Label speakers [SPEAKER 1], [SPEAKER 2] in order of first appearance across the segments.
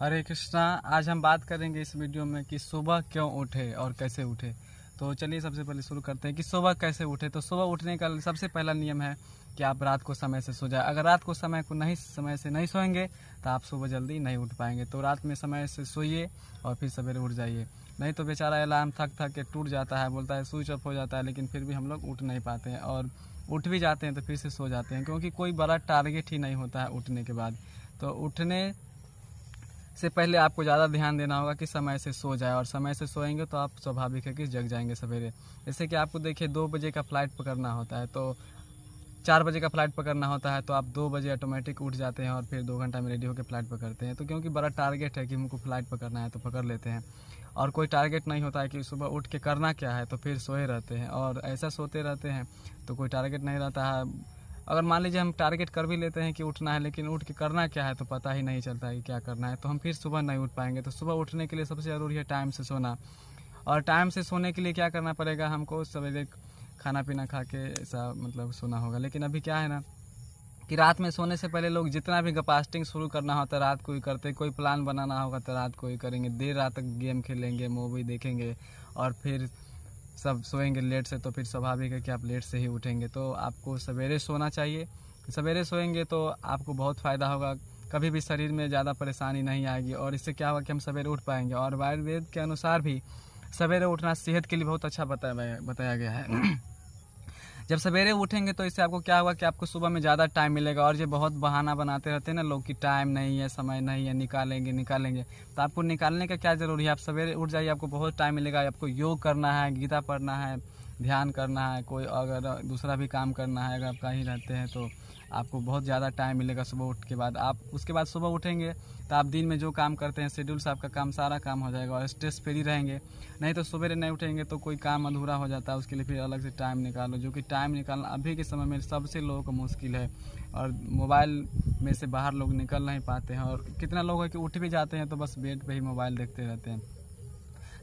[SPEAKER 1] हरे कृष्णा। आज हम बात करेंगे इस वीडियो में कि सुबह क्यों उठे और कैसे उठे। तो चलिए सबसे पहले शुरू करते हैं कि सुबह कैसे उठे। तो सुबह उठने का सबसे पहला नियम है कि आप रात को समय से सो जाए। अगर रात को समय से नहीं सोएंगे तो आप सुबह जल्दी नहीं उठ पाएंगे। तो रात में समय से सोइए और फिर सवेरे उठ जाइए। नहीं तो बेचारा अलार्म थक थक के टूट जाता है, बोलता है स्विच ऑफ हो जाता है, लेकिन फिर भी हम लोग उठ नहीं पाते हैं और उठ भी जाते हैं तो फिर से सो जाते हैं, क्योंकि कोई बड़ा टारगेट ही नहीं होता है उठने के बाद। तो उठने से पहले आपको ज़्यादा ध्यान देना होगा कि समय से सो जाए, और समय से सोएंगे तो आप स्वाभाविक है कि जग जाएंगे सवेरे। जैसे कि आपको देखिए 2 बजे का फ़्लाइट पकड़ना होता है, तो 4 बजे का फ़्लाइट पकड़ना होता है, तो आप 2 बजे ऑटोमेटिक उठ जाते हैं और फिर 2 घंटा में रेडी होकर फ़्लाइट पकड़ते हैं। तो क्योंकि बड़ा टारगेट है कि हमको फ़्लाइट पकड़ना है तो पकड़ लेते हैं, और कोई टारगेट नहीं होता है कि सुबह उठ के करना क्या है, तो फिर सोए रहते हैं और ऐसा सोते रहते हैं तो कोई टारगेट नहीं रहता है। अगर मान लीजिए हम टारगेट कर भी लेते हैं कि उठना है, लेकिन उठ के करना क्या है तो पता ही नहीं चलता है कि क्या करना है, तो हम फिर सुबह नहीं उठ पाएंगे। तो सुबह उठने के लिए सबसे ज़रूरी है टाइम से सोना। और टाइम से सोने के लिए क्या करना पड़ेगा, हमको सवेरे खाना पीना खा के ऐसा मतलब सोना होगा। लेकिन अभी क्या है ना कि रात में सोने से पहले लोग जितना भी गपास्टिंग शुरू करना होता है रात को ही करते। कोई प्लान बनाना होगा तो रात को ही करेंगे, देर रात तक गेम खेलेंगे, मूवी देखेंगे और फिर सब सोएंगे लेट से, तो फिर स्वाभाविक है कि आप लेट से ही उठेंगे। तो आपको सवेरे सोना चाहिए। सवेरे सोएंगे तो आपको बहुत फ़ायदा होगा, कभी भी शरीर में ज़्यादा परेशानी नहीं आएगी, और इससे क्या होगा कि हम सवेरे उठ पाएंगे। और आयुर्वेद के अनुसार भी सवेरे उठना सेहत के लिए बहुत अच्छा बताया गया है। जब सवेरे उठेंगे तो इससे आपको क्या होगा कि आपको सुबह में ज़्यादा टाइम मिलेगा। और ये बहुत बहाना बनाते रहते हैं ना लोग कि टाइम नहीं है, समय नहीं है, निकालेंगे, तो आपको निकालने का क्या ज़रूरी है। आप सवेरे उठ जाइए, आपको बहुत टाइम मिलेगा। आपको योग करना है, गीता पढ़ना है, ध्यान करना है, कोई अगर दूसरा भी काम करना है, अगर आप कहीं रहते हैं तो आपको बहुत ज़्यादा टाइम मिलेगा सुबह उठ के बाद। आप उसके बाद सुबह उठेंगे तो आप दिन में जो काम करते हैं शेड्यूल से आपका काम सारा काम हो जाएगा और स्ट्रेस फ्री रहेंगे। नहीं तो सवेरे नहीं उठेंगे तो कोई काम अधूरा हो जाता है, उसके लिए फिर अलग से टाइम निकालो, जो कि टाइम निकालना अभी के समय में सबसे लोगों को मुश्किल है। और मोबाइल में से बाहर लोग निकल नहीं पाते हैं, और कितना लोग है कि उठ भी जाते हैं तो बस बेड पे ही मोबाइल देखते रहते हैं।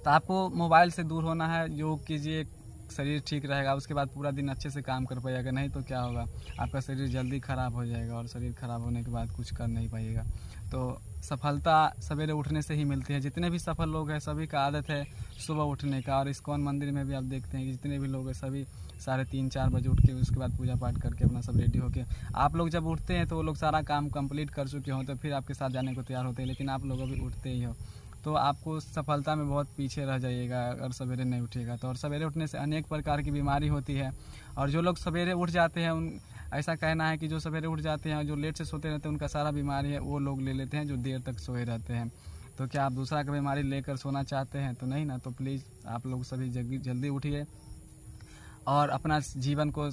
[SPEAKER 1] तो आपको मोबाइल से दूर होना है, योग कीजिए, शरीर ठीक रहेगा, उसके बाद पूरा दिन अच्छे से काम कर पाइएगा। नहीं तो क्या होगा, आपका शरीर जल्दी ख़राब हो जाएगा और शरीर ख़राब होने के बाद कुछ कर नहीं पाइएगा। तो सफलता सवेरे उठने से ही मिलती है। जितने भी सफल लोग हैं सभी का आदत है सुबह उठने का। और इस्कॉन मंदिर में भी आप देखते हैं कि जितने भी लोग हैं सभी 3:30-4 बजे उठ के उसके बाद पूजा पाठ करके अपना सब रेडी होके, आप लोग जब उठते हैं तो वो लोग सारा काम कंप्लीट कर चुके हों तो फिर आपके साथ जाने को तैयार होते हैं, लेकिन आप लोग अभी उठते ही हो, तो आपको सफलता में बहुत पीछे रह जाइएगा अगर सवेरे नहीं उठिएगा तो। और सवेरे उठने से अनेक प्रकार की बीमारी होती है। और जो लोग सवेरे उठ जाते हैं उन ऐसा कहना है कि जो सवेरे उठ जाते हैं और जो लेट से सोते रहते हैं उनका सारा बीमारी है वो लोग ले लेते हैं जो देर तक सोए रहते हैं। तो क्या आप दूसरा का बीमारी लेकर सोना चाहते हैं? तो नहीं ना। तो प्लीज़ आप लोग सभी जल्दी उठिए और अपना जीवन को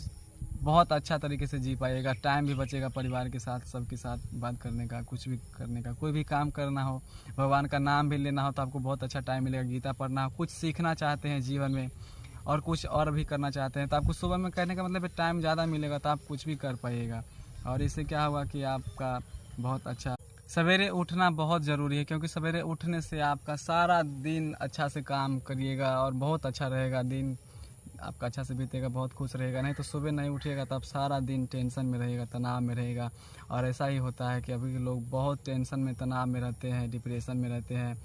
[SPEAKER 1] बहुत अच्छा तरीके से जी पाइएगा। टाइम भी बचेगा परिवार के साथ, सबके साथ बात करने का, कुछ भी करने का, कोई भी काम करना हो, भगवान का नाम भी लेना हो तो आपको बहुत अच्छा टाइम मिलेगा। गीता पढ़ना हो, कुछ सीखना चाहते हैं जीवन में और कुछ और भी करना चाहते हैं तो आपको सुबह में कहने का मतलब है टाइम ज़्यादा मिलेगा तो आप कुछ भी कर पाइएगा। और इससे क्या होगा कि आपका बहुत अच्छा सवेरे उठना बहुत ज़रूरी है, क्योंकि सवेरे उठने से आपका सारा दिन अच्छा से काम करिएगा और बहुत अच्छा रहेगा। दिन आपका अच्छा से बीतेगा, बहुत खुश रहेगा। नहीं तो सुबह नहीं उठिएगा तो आप सारा दिन टेंशन में रहेगा, तनाव में रहेगा। और ऐसा ही होता है कि अभी के लोग बहुत टेंशन में, तनाव में रहते हैं, डिप्रेशन में रहते हैं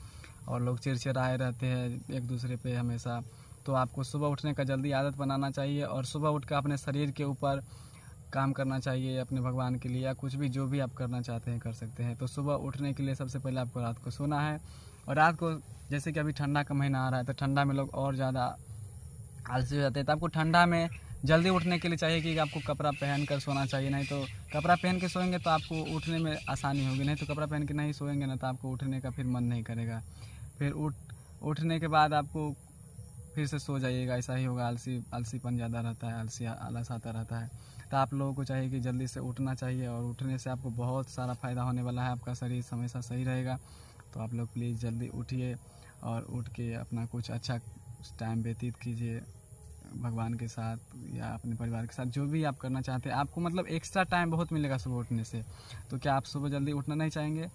[SPEAKER 1] और लोग चिड़चिड़ाए रहते हैं एक दूसरे पे हमेशा। तो आपको सुबह उठने का जल्दी आदत बनाना चाहिए और सुबह उठ कर अपने शरीर के ऊपर काम करना चाहिए, अपने भगवान के लिए, या कुछ भी जो भी आप करना चाहते हैं कर सकते हैं। तो सुबह उठने के लिए सबसे पहले आपको रात को सोना है। और रात को जैसे कि अभी ठंडा का महीना आ रहा है तो ठंडा में लोग और ज़्यादा आलसी हो जाते हैं। तो आपको ठंडा में जल्दी उठने के लिए चाहिए कि आपको कपड़ा पहन कर सोना चाहिए। नहीं तो कपड़ा पहन के सोएंगे तो आपको उठने में आसानी होगी, नहीं तो कपड़ा पहन के नहीं सोएंगे ना तो आपको उठने का फिर मन नहीं करेगा। फिर उठने के बाद आपको फिर से सो जाइएगा, ऐसा ही होगा। आलसीपन ज़्यादा रहता है, आलस आता रहता है। तो आप लोगों को चाहिए कि जल्दी से उठना चाहिए, और उठने से आपको बहुत सारा फ़ायदा होने वाला है, आपका शरीर हमेशा सही रहेगा। तो आप लोग प्लीज़ जल्दी उठिए और उठ के अपना कुछ अच्छा टाइम व्यतीत कीजिए भगवान के साथ या अपने परिवार के साथ, जो भी आप करना चाहते हैं। आपको मतलब एक्स्ट्रा टाइम बहुत मिलेगा सुबह उठने से। तो क्या आप सुबह जल्दी उठना नहीं चाहेंगे?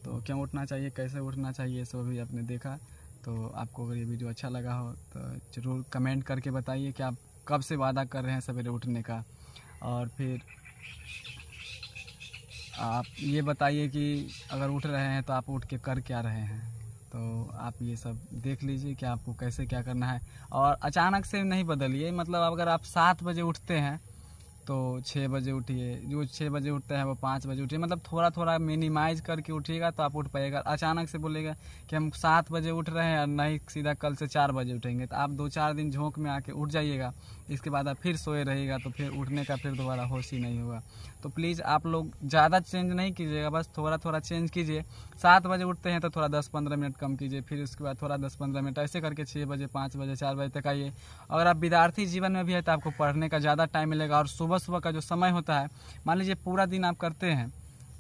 [SPEAKER 1] तो क्यों उठना चाहिए, कैसे उठना चाहिए, सब भी आपने देखा। तो आपको अगर ये वीडियो अच्छा लगा हो तो ज़रूर कमेंट करके बताइए कि आप कब से वादा कर रहे हैं सवेरे उठने का। और फिर आप ये बताइए कि अगर उठ रहे हैं तो आप उठ के कर क्या रहे हैं। तो आप ये सब देख लीजिए कि आपको कैसे क्या करना है, और अचानक से नहीं बदलिए। मतलब अगर आप 7 बजे उठते हैं तो 6 बजे उठिए, जो 6 बजे उठता है वो 5 बजे उठिए। मतलब थोड़ा थोड़ा मिनिमाइज करके उठिएगा तो आप उठ पाइएगा। अचानक से बोलेगा कि हम 7 बजे उठ रहे हैं और नहीं सीधा कल से 4 बजे उठेंगे, तो आप 2-4 दिन झोंक में आके उठ जाइएगा। इसके बाद आप फिर सोए रहिएगा तो फिर उठने का फिर दोबारा होश ही नहीं होगा। तो प्लीज़ आप लोग ज़्यादा चेंज नहीं कीजिएगा, बस थोड़ा थोड़ा चेंज कीजिए। 7 बजे उठते हैं तो थोड़ा 10-15 मिनट कम कीजिए, फिर उसके बाद थोड़ा 10-15 मिनट, ऐसे करके 6 बजे, 5 बजे, 4 बजे तक आइए। अगर आप विद्यार्थी जीवन में भी है तो आपको पढ़ने का ज़्यादा टाइम मिलेगा। और सुबह सुबह का जो समय होता है, मान लीजिए पूरा दिन आप करते हैं,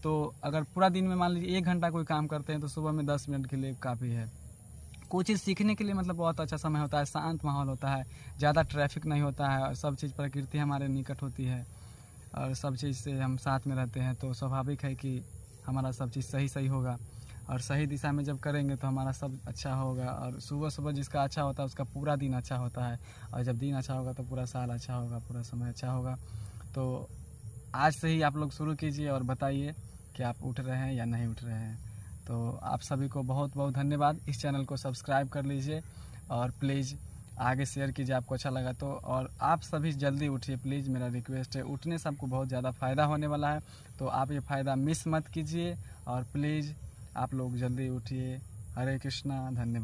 [SPEAKER 1] तो अगर पूरा दिन में मान लीजिए 1 घंटा कोई काम करते हैं तो सुबह में 10 मिनट के लिए काफ़ी है। कोई चीज़ सीखने के लिए मतलब बहुत अच्छा समय होता है, शांत माहौल होता है, ज़्यादा ट्रैफिक नहीं होता है, और सब चीज़ प्रकृति हमारे निकट होती है, और सब चीज़ से हम साथ में रहते हैं, तो स्वाभाविक है कि हमारा सब चीज़ सही होगा। और सही दिशा में जब करेंगे तो हमारा सब अच्छा होगा। और सुबह सुबह जिसका अच्छा होता है उसका पूरा दिन अच्छा होता है, और जब दिन अच्छा होगा तो पूरा साल अच्छा होगा, पूरा समय अच्छा होगा। तो आज से ही आप लोग शुरू कीजिए और बताइए कि आप उठ रहे हैं या नहीं उठ रहे हैं। तो आप सभी को बहुत बहुत धन्यवाद। इस चैनल को सब्सक्राइब कर लीजिए और प्लीज़ आगे शेयर कीजिए आपको अच्छा लगा तो। और आप सभी जल्दी उठिए प्लीज़, मेरा रिक्वेस्ट है। उठने से आपको बहुत ज़्यादा फ़ायदा होने वाला है, तो आप ये फ़ायदा मिस मत कीजिए। और प्लीज़ आप लोग जल्दी उठिए। हरे कृष्णा, धन्यवाद।